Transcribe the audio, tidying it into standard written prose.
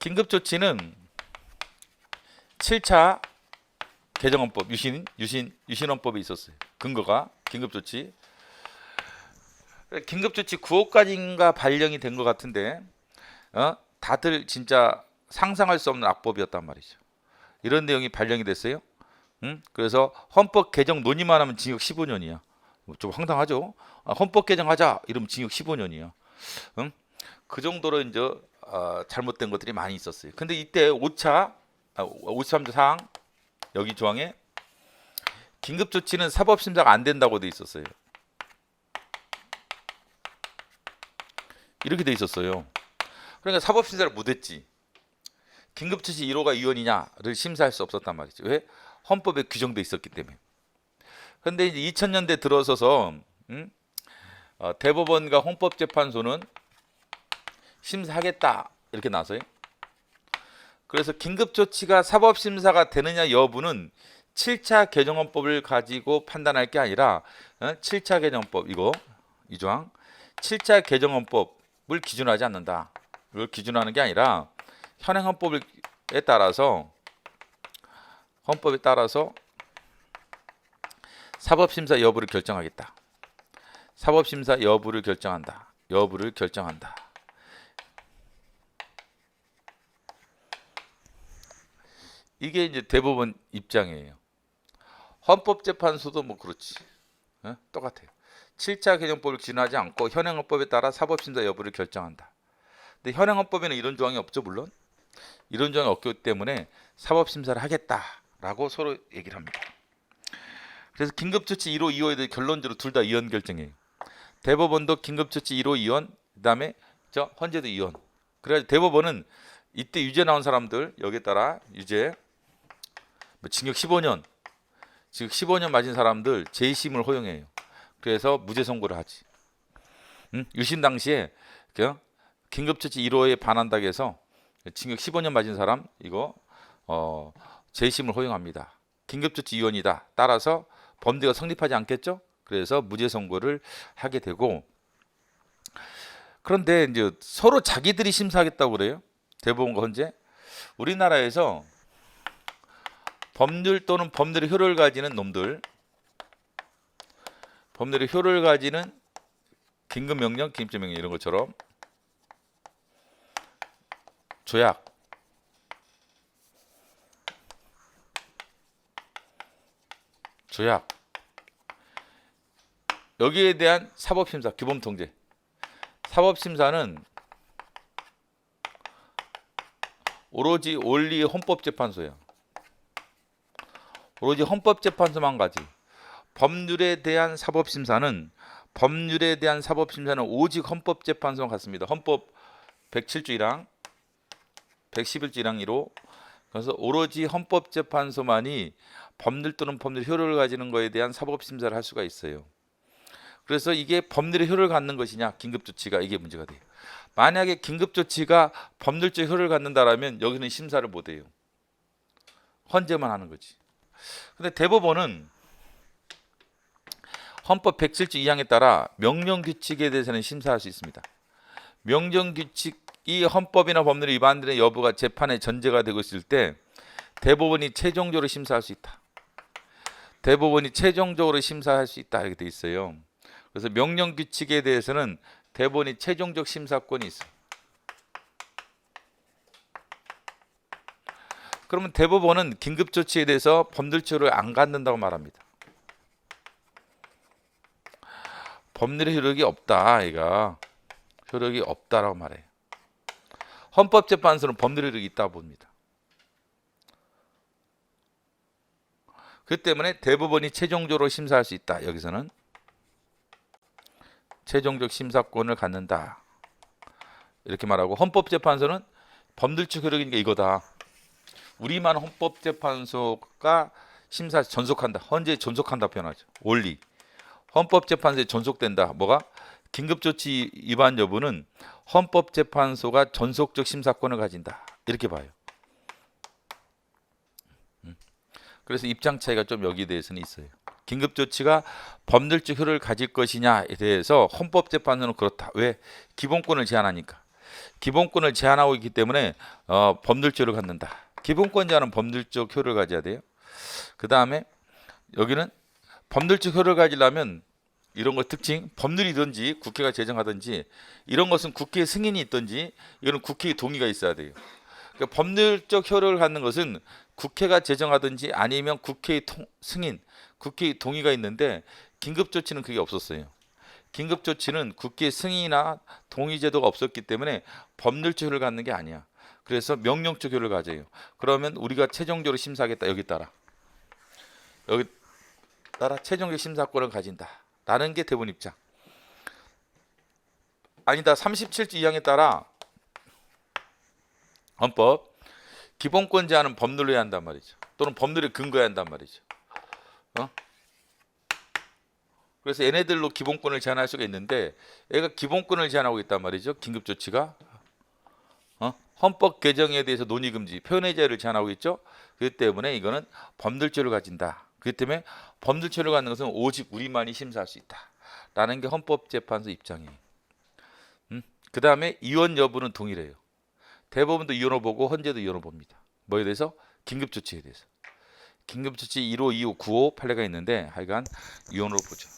긴급조치는 7차 개정헌법 유신헌법이 있었어요. 근거가 긴급조치. 긴급조치 9호까지인가 발령이 된 것 같은데 다들 진짜 상상할 수 없는 악법이었단 말이죠. 이런 내용이 발령이 됐어요. 그래서 헌법 개정 논의만 하면 징역 15년이야. 좀 황당하죠. 헌법 개정하자 이러면 징역 15년이야. 그 정도로 이제 잘못된 것들이 많이 있었어요. 근데 이때 53조 사항 여기 조항에 긴급조치는 사법심사가 안 된다고 돼 있었어요. 이렇게 돼 있었어요. 그러니까 사법심사를 못했지. 긴급조치 1호가 위헌이냐를 심사할 수 없었단 말이죠. 왜? 헌법에 규정돼 있었기 때문에. 그런데 이제 2000년대 들어서서 대법원과 헌법재판소는 심사하겠다 이렇게 나서요. 그래서 긴급조치가 사법심사가 되느냐 여부는 7차 개정헌법을 가지고 판단할 게 아니라 7차 개정헌법 이 조항 7차 개정헌법을 기준하지 않는다. 이걸 기준하는 게 아니라 현행 헌법에 따라서 사법심사 여부를 결정하겠다. 사법심사 여부를 결정한다. 이게 이제 대법원 입장이에요. 헌법재판소도 뭐 그렇지. 똑같아요. 7차 개정법을 기준하지 않고 현행 헌법에 따라 사법심사 여부를 결정한다. 근데 현행 헌법에는 이런 조항이 없죠, 물론. 이런 조항이 없기 때문에 사법심사를 하겠다라고 서로 얘기를 합니다. 그래서 긴급조치 1호, 2호에 결론적으로 둘 다 위헌 결정해요. 대법원도 긴급조치 1호 위헌, 그다음에 헌재도 위헌. 그래서 대법원은 이때 유죄 나온 사람들 여기에 따라 유죄 징역 15년, 즉 15년 맞은 사람들 재심을 허용해요. 그래서 무죄 선고를 하지. 유신 당시에 긴급조치 1호에 반한다고 해서 징역 15년 맞은 사람 이거 재심을 허용합니다. 긴급조치 위헌이다. 따라서 범죄가 성립하지 않겠죠? 그래서 무죄 선고를 하게 되고, 그런데 이제 서로 자기들이 심사하겠다고 그래요. 대법원과 헌재. 우리나라에서 법률 또는 법률의 효력을 가지는 놈들, 법률의 효력을 가지는 긴급명령, 긴급조명령 이런 것처럼 조약, 여기에 대한 사법심사, 규범통제. 사법심사는 오로지 원리 헌법재판소예요. 오로지 헌법재판소만 가지. 법률에 대한 사법심사는 오직 헌법재판소만 갖습니다. 헌법 107조 1항, 111조 1항 1호. 그래서 오로지 헌법재판소만이 법률 또는 법률 효력을 가지는 것에 대한 사법심사를 할 수가 있어요. 그래서 이게 법률의 효력을 갖는 것이냐, 긴급조치가, 이게 문제가 돼요. 만약에 긴급조치가 법률적 효력을 갖는다라면 여기는 심사를 못해요. 헌재만 하는 거지. 근데 대법원은 헌법 107조 2항에 따라 명령규칙에 대해서는 심사할 수 있습니다. 명령규칙이 헌법이나 법률에 위반되는 여부가 재판의 전제가 되고 있을 때 대법원이 최종적으로 심사할 수 있다. 이렇게 돼 있어요. 그래서 명령규칙에 대해서는 대법원이 최종적 심사권이 있어요. 그러면 대법원은 긴급조치에 대해서 법률처를 안 갖는다고 말합니다. 법률의 효력이 없다, 효력이 없다라고 말해요. 헌법재판소는 법률의 효력이 있다고 봅니다. 그렇기 때문에 대법원이 최종적으로 심사할 수 있다. 여기서는 최종적 심사권을 갖는다. 이렇게 말하고, 헌법재판소는 법률적 효력이니까 이거다. 우리만 헌법재판소가 심사 전속한다. 헌재에 전속한다 표현하죠. 원리. 헌법재판소에 전속된다. 뭐가? 긴급조치 위반 여부는 헌법재판소가 전속적 심사권을 가진다. 이렇게 봐요. 그래서 입장 차이가 좀 여기에 대해서는 있어요. 긴급조치가 법률적 효력을 가질 것이냐에 대해서 헌법재판소는 그렇다. 왜? 기본권을 제한하니까. 기본권을 제한하고 있기 때문에 법률적으로 갖는다. 기본권 제한은 법률적 효력을 가져야 돼요. 그 다음에 여기는 법률적 효력을 가지려면 이런 것 특징, 법률이든지 국회가 제정하든지 이런 것은 국회 승인이 있든지 이거는 국회의 동의가 있어야 돼요. 그러니까 법률적 효력을 갖는 것은 국회가 제정하든지 아니면 국회의 승인, 국회의 동의가 있는데 긴급조치는 그게 없었어요. 긴급조치는 국회 승인이나 동의 제도가 없었기 때문에 법률적 효력을 갖는 게 아니야. 그래서 명령적 효력을 가져요. 그러면 우리가 최종적으로 심사하겠다. 여기 따라 최종적 심사권을 가진다 라는 게 대법원 입장. 아니다. 37조 2항에 따라 헌법 기본권 제한은 법률로 해야 한단 말이죠. 또는 법률에 근거해야 한단 말이죠. 그래서 얘네들로 기본권을 제한할 수가 있는데 얘가 기본권을 제한하고 있단 말이죠. 긴급조치가 헌법 개정에 대해서 논의 금지, 표현의 자유를 제한하고 있죠. 그렇기 때문에 이거는 법률적을 가진다. 그렇기 때문에 법률적을 갖는 것은 오직 우리만이 심사할 수 있다 라는 게 헌법재판소 입장이에요. 그 다음에 이원 여부는 동일해요. 대법원도 이원을 보고 헌재도 이원을 봅니다. 뭐에 대해서? 긴급조치에 대해서. 긴급조치 1호, 2호, 9호 판례가 있는데 하여간 이원으로 보죠.